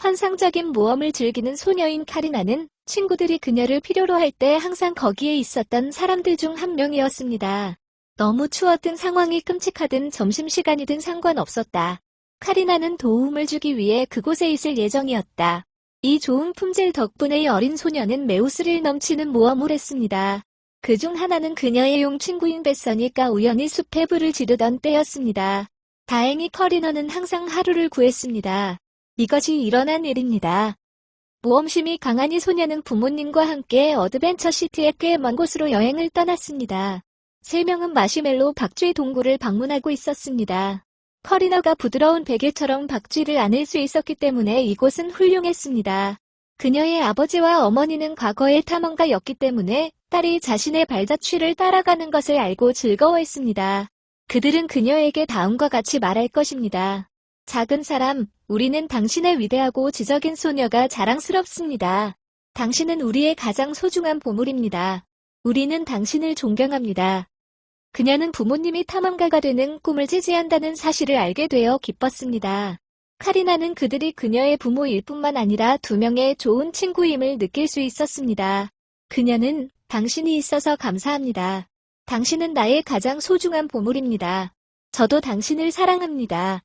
환상적인 모험을 즐기는 소녀인 카리나는 친구들이 그녀를 필요로 할 때 항상 거기에 있었던 사람들 중 한 명이었습니다. 너무 추웠든 상황이 끔찍하든 점심시간이든 상관없었다. 카리나는 도움을 주기 위해 그곳에 있을 예정이었다. 이 좋은 품질 덕분에 어린 소녀는 매우 스릴 넘치는 모험을 했습니다. 그중 하나는 그녀의 용 친구인 베서니가 우연히 숲에 불을 지르던 때였습니다. 다행히 카리나는 항상 하루를 구했습니다. 이것이 일어난 일입니다. 모험심이 강한 이 소녀는 부모님과 함께 어드벤처 시티의 꽤 먼 곳으로 여행을 떠났습니다. 세 명은 마시멜로 박쥐 동굴을 방문하고 있었습니다. 카리나가 부드러운 베개처럼 박쥐를 안을 수 있었기 때문에 이곳은 훌륭했습니다. 그녀의 아버지와 어머니는 과거의 탐험가였기 때문에 딸이 자신의 발자취를 따라가는 것을 알고 즐거워했습니다. 그들은 그녀에게 다음과 같이 말할 것입니다. 작은 사람, 우리는 당신의 위대하고 지적인 소녀가 자랑스럽습니다. 당신은 우리의 가장 소중한 보물입니다. 우리는 당신을 존경합니다. 그녀는 부모님이 탐험가가 되는 꿈을 지지한다는 사실을 알게 되어 기뻤습니다. 카리나는 그들이 그녀의 부모일 뿐만 아니라 두 명의 좋은 친구임을 느낄 수 있었습니다. 그녀는 당신이 있어서 감사합니다. 당신은 나의 가장 소중한 보물입니다. 저도 당신을 사랑합니다.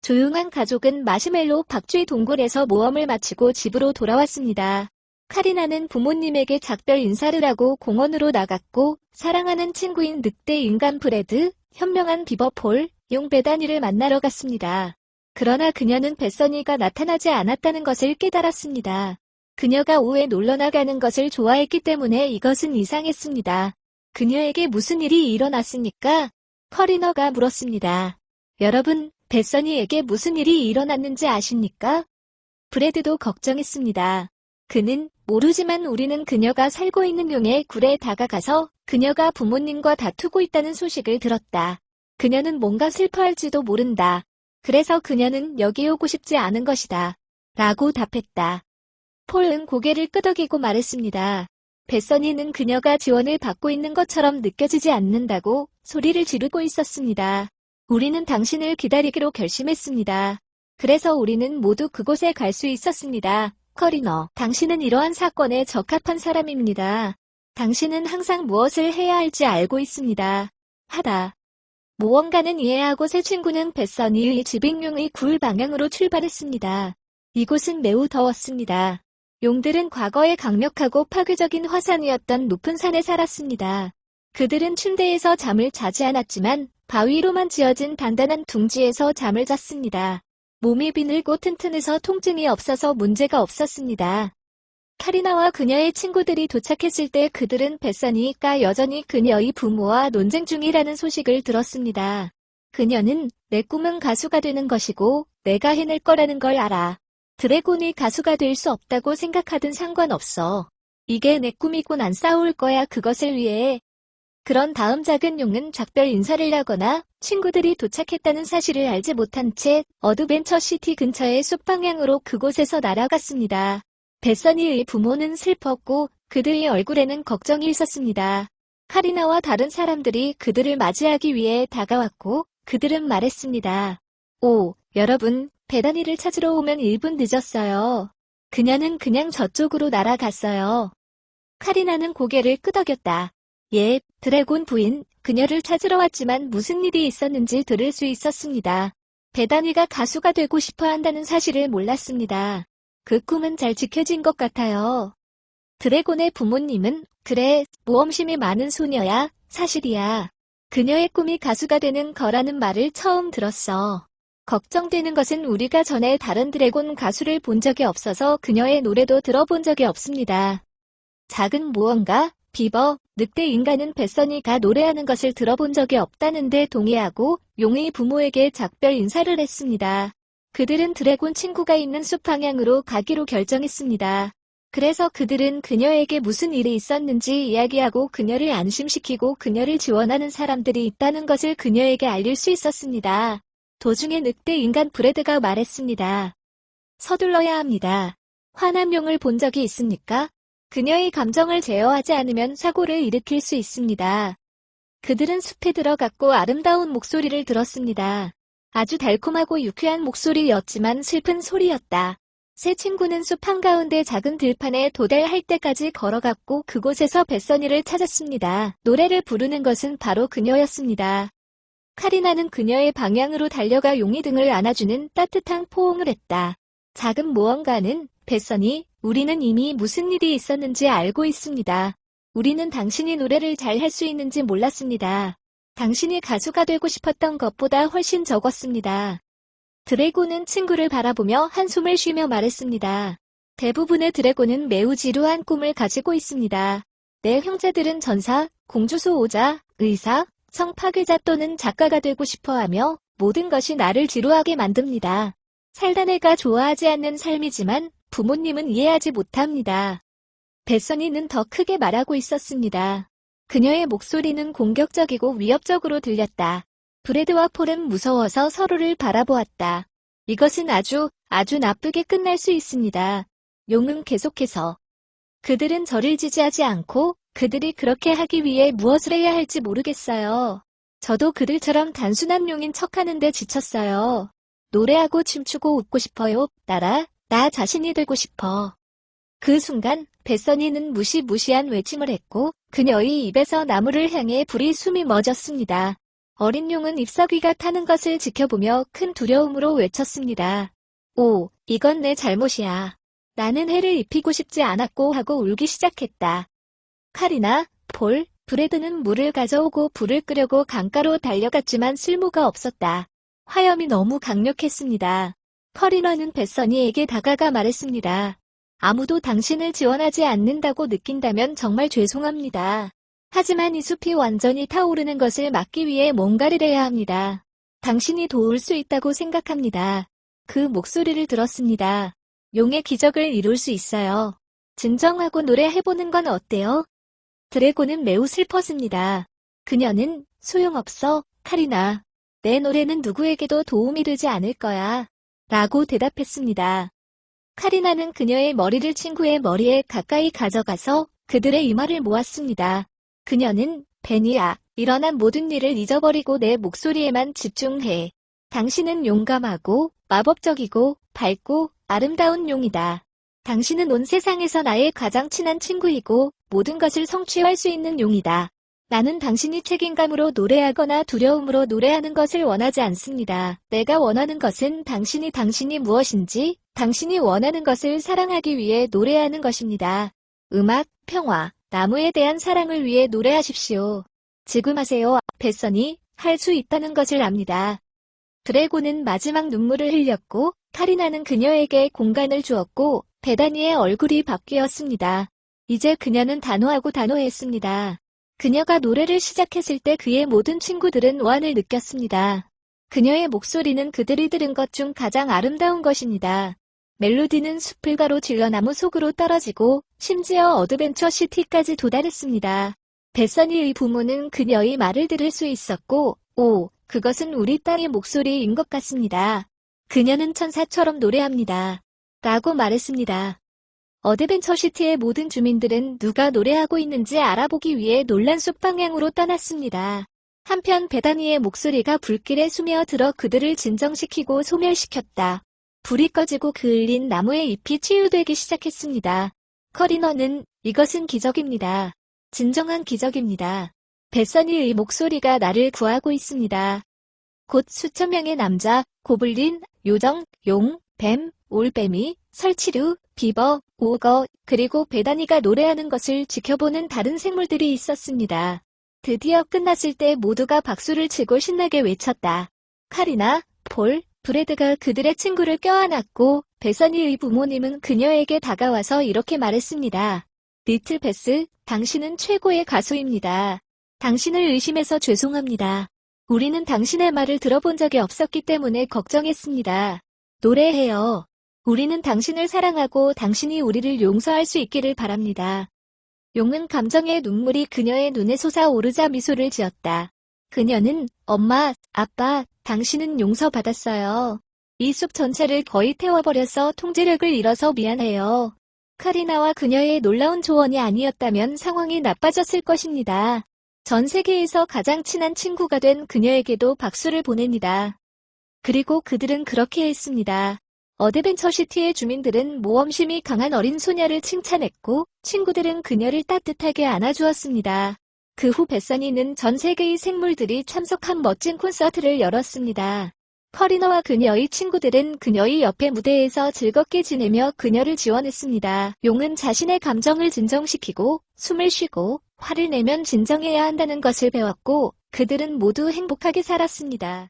조용한 가족은 마시멜로 박쥐 동굴에서 모험을 마치고 집으로 돌아왔습니다. 카리나는 부모님에게 작별 인사를 하고 공원으로 나갔고 사랑하는 친구인 늑대 인간 브레드, 현명한 비버 폴, 용 베다니를 만나러 갔습니다. 그러나 그녀는 베서니가 나타나지 않았다는 것을 깨달았습니다. 그녀가 오후에 놀러 나가는 것을 좋아했기 때문에 이것은 이상했습니다. 그녀에게 무슨 일이 일어났습니까? 카리나가 물었습니다. 여러분, 베서니에게 무슨 일이 일어났는지 아십니까? 브레드도 걱정했습니다. 그는 모르지만 우리는 그녀가 살고 있는 용의 굴에 다가가서 그녀가 부모님과 다투고 있다는 소식을 들었다. 그녀는 뭔가 슬퍼할지도 모른다. 그래서 그녀는 여기 오고 싶지 않은 것이다. 라고 답했다. 폴은 고개를 끄덕이고 말했습니다. 베서니는 그녀가 지원을 받고 있는 것처럼 느껴지지 않는다고 소리를 지르고 있었습니다. 우리는 당신을 기다리기로 결심했습니다. 그래서 우리는 모두 그곳에 갈 수 있었습니다. 카리나, 당신은 이러한 사건에 적합한 사람입니다. 당신은 항상 무엇을 해야 할지 알고 있습니다. 하다. 모험가는 이해하고 새 친구는 베서니의 지빙용의 굴 방향으로 출발했습니다. 이곳은 매우 더웠습니다. 용들은 과거에 강력하고 파괴적인 화산이었던 높은 산에 살았습니다. 그들은 침대에서 잠을 자지 않았지만 바위로만 지어진 단단한 둥지에서 잠을 잤습니다. 몸이 비늘고 튼튼해서 통증이 없어서 문제가 없었습니다. 카리나와 그녀의 친구들이 도착했을 때 그들은 베서니가 여전히 그녀의 부모와 논쟁 중이라는 소식을 들었습니다. 그녀는 내 꿈은 가수가 되는 것이고 내가 해낼 거라는 걸 알아. 드래곤이 가수가 될 수 없다고 생각하든 상관없어. 이게 내 꿈이고 난 싸울 거야 그것을 위해. 그런 다음 작은 용은 작별 인사를 하거나 친구들이 도착했다는 사실을 알지 못한 채 어드벤처 시티 근처의 숲 방향으로 그곳에서 날아갔습니다. 베서니의 부모는 슬펐고 그들의 얼굴에는 걱정이 있었습니다. 카리나와 다른 사람들이 그들을 맞이하기 위해 다가왔고 그들은 말했습니다. 오, 여러분, 베다니를 찾으러 오면 1분 늦었어요. 그녀는 그냥 저쪽으로 날아갔어요. 카리나는 고개를 끄덕였다. 예, 드래곤 부인, 그녀를 찾으러 왔지만 무슨 일이 있었는지 들을 수 있었습니다. 베다니가 가수가 되고 싶어 한다는 사실을 몰랐습니다. 그 꿈은 잘 지켜진 것 같아요. 드래곤의 부모님은 그래, 모험심이 많은 소녀야, 사실이야. 그녀의 꿈이 가수가 되는 거라는 말을 처음 들었어. 걱정되는 것은 우리가 전에 다른 드래곤 가수를 본 적이 없어서 그녀의 노래도 들어본 적이 없습니다. 작은 모험가, 비버, 늑대 인간은 베서니가 노래하는 것을 들어본 적이 없다는데 동의하고 용의 부모에게 작별 인사를 했습니다. 그들은 드래곤 친구가 있는 숲 방향으로 가기로 결정했습니다. 그래서 그들은 그녀에게 무슨 일이 있었는지 이야기하고 그녀를 안심시키고 그녀를 지원하는 사람들이 있다는 것을 그녀에게 알릴 수 있었습니다. 도중에 늑대 인간 브레드가 말했습니다. 서둘러야 합니다. 화난 용을 본 적이 있습니까? 그녀의 감정을 제어하지 않으면 사고를 일으킬 수 있습니다. 그들은 숲에 들어갔고 아름다운 목소리를 들었습니다. 아주 달콤하고 유쾌한 목소리였지만 슬픈 소리였다. 새 친구는 숲 한가운데 작은 들판에 도달할 때까지 걸어갔고 그곳에서 뱃선이를 찾았습니다. 노래를 부르는 것은 바로 그녀였습니다. 카리나는 그녀의 방향으로 달려가 용이 등을 안아주는 따뜻한 포옹을 했다. 작은 모험가는 뱃선이, 우리는 이미 무슨 일이 있었는지 알고 있습니다. 우리는 당신이 노래를 잘 할 수 있는지 몰랐습니다. 당신이 가수가 되고 싶었던 것보다 훨씬 적었습니다. 드래곤은 친구를 바라보며 한숨을 쉬며 말했습니다. 대부분의 드래곤은 매우 지루한 꿈을 가지고 있습니다. 내 형제들은 전사, 공주수호자, 의사, 성파괴자 또는 작가가 되고 싶어하며 모든 것이 나를 지루하게 만듭니다. 살다 내가 좋아하지 않는 삶이지만 부모님은 이해하지 못합니다. 뱃선이는 더 크게 말하고 있었습니다. 그녀의 목소리는 공격적이고 위협적으로 들렸다. 브래드와 폴은 무서워서 서로를 바라보았다. 이것은 아주 나쁘게 끝날 수 있습니다. 용은 계속해서. 그들은 저를 지지하지 않고 그들이 그렇게 하기 위해 무엇을 해야 할지 모르겠어요. 저도 그들처럼 단순한 용인 척하는데 지쳤어요. 노래하고 춤추고 웃고 싶어요. 나 자신이 되고 싶어. 그 순간 뱃선이는 무시무시한 외침을 했고 그녀의 입에서 나무를 향해 불이 숨이 멎었습니다. 어린 용은 잎사귀가 타는 것을 지켜보며 큰 두려움으로 외쳤습니다. 오, 이건 내 잘못이야. 나는 해를 입히고 싶지 않았고 하고 울기 시작했다. 카리나, 폴, 브래드는 물을 가져오고 불을 끄려고 강가로 달려갔지만 쓸모가 없었다. 화염이 너무 강력했습니다. 커리너는 뱃선이에게 다가가 말했습니다. 아무도 당신을 지원하지 않는다고 느낀다면 정말 죄송합니다. 하지만 이 숲이 완전히 타오르는 것을 막기 위해 뭔가를 해야 합니다. 당신이 도울 수 있다고 생각합니다. 그 목소리를 들었습니다. 용의 기적을 이룰 수 있어요. 진정하고 노래해보는 건 어때요? 드래곤은 매우 슬펐습니다. 그녀는 소용없어, 카리나. 내 노래는 누구에게도 도움이 되지 않을 거야. 라고 대답했습니다. 카리나는 그녀의 머리를 친구의 머리에 가까이 가져가서 그들의 이마를 모았습니다. 그녀는 베니야, 일어난 모든 일을 잊어버리고 내 목소리에만 집중해. 당신은 용감하고 마법적이고 밝고 아름다운 용이다. 당신은 온 세상에서 나의 가장 친한 친구이고 모든 것을 성취할 수 있는 용이다. 나는 당신이 책임감으로 노래하거나 두려움으로 노래하는 것을 원하지 않습니다. 내가 원하는 것은 당신이 무엇인지, 당신이 원하는 것을 사랑하기 위해 노래하는 것입니다. 음악, 평화, 나무에 대한 사랑을 위해 노래하십시오. 지금 하세요. 뱃선이 할 수 있다는 것을 압니다. 드래곤은 마지막 눈물을 흘렸고 카리나는 그녀에게 공간을 주었고 베다니의 얼굴이 바뀌었습니다. 이제 그녀는 단호했습니다. 그녀가 노래를 시작했을 때 그의 모든 친구들은 오한을 느꼈습니다. 그녀의 목소리는 그들이 들은 것 중 가장 아름다운 것입니다. 멜로디는 숲을 가로질러 나무 속으로 떨어지고 심지어 어드벤처 시티까지 도달했습니다. 뱃선이의 부모는 그녀의 말을 들을 수 있었고, 오, 그것은 우리 딸의 목소리인 것 같습니다. 그녀는 천사처럼 노래합니다. 라고 말했습니다. 어드벤처 시티의 모든 주민들은 누가 노래하고 있는지 알아보기 위해 놀란 숲 방향으로 떠났습니다. 한편 베다니의 목소리가 불길에 스며들어 그들을 진정시키고 소멸시켰다. 불이 꺼지고 그을린 나무의 잎이 치유되기 시작했습니다. 커리너는 이것은 기적입니다. 진정한 기적입니다. 뱃선이의 목소리가 나를 구하고 있습니다. 곧 수천 명의 남자, 고블린, 요정, 용, 뱀, 올빼미, 설치류, 비버, 오거, 그리고 베다니가 노래하는 것을 지켜보는 다른 생물들이 있었습니다. 드디어 끝났을 때 모두가 박수를 치고 신나게 외쳤다. 카리나, 폴, 브래드가 그들의 친구를 껴안았고 뱃선이의 부모님은 그녀에게 다가와서 이렇게 말했습니다. 리틀 베스, 당신은 최고의 가수입니다. 당신을 의심해서 죄송합니다. 우리는 당신의 말을 들어본 적이 없었기 때문에 걱정했습니다. 노래해요. 우리는 당신을 사랑하고 당신이 우리를 용서할 수 있기를 바랍니다. 용은 감정의 눈물이 그녀의 눈에 솟아오르자 미소를 지었다. 그녀는 엄마, 아빠, 당신은 용서받았어요. 이 숲 전체를 거의 태워버려서 통제력을 잃어서 미안해요. 카리나와 그녀의 놀라운 조언이 아니었다면 상황이 나빠졌을 것입니다. 전 세계에서 가장 친한 친구가 된 그녀에게도 박수를 보냅니다. 그리고 그들은 그렇게 했습니다. 어드벤처시티의 주민들은 모험심이 강한 어린 소녀를 칭찬했고, 친구들은 그녀를 따뜻하게 안아주었습니다. 그 후 베서니는 전 세계의 생물들이 참석한 멋진 콘서트를 열었습니다. 커리너와 그녀의 친구들은 그녀의 옆에 무대에서 즐겁게 지내며 그녀를 지원했습니다. 용은 자신의 감정을 진정시키고, 숨을 쉬고, 화를 내면 진정해야 한다는 것을 배웠고, 그들은 모두 행복하게 살았습니다.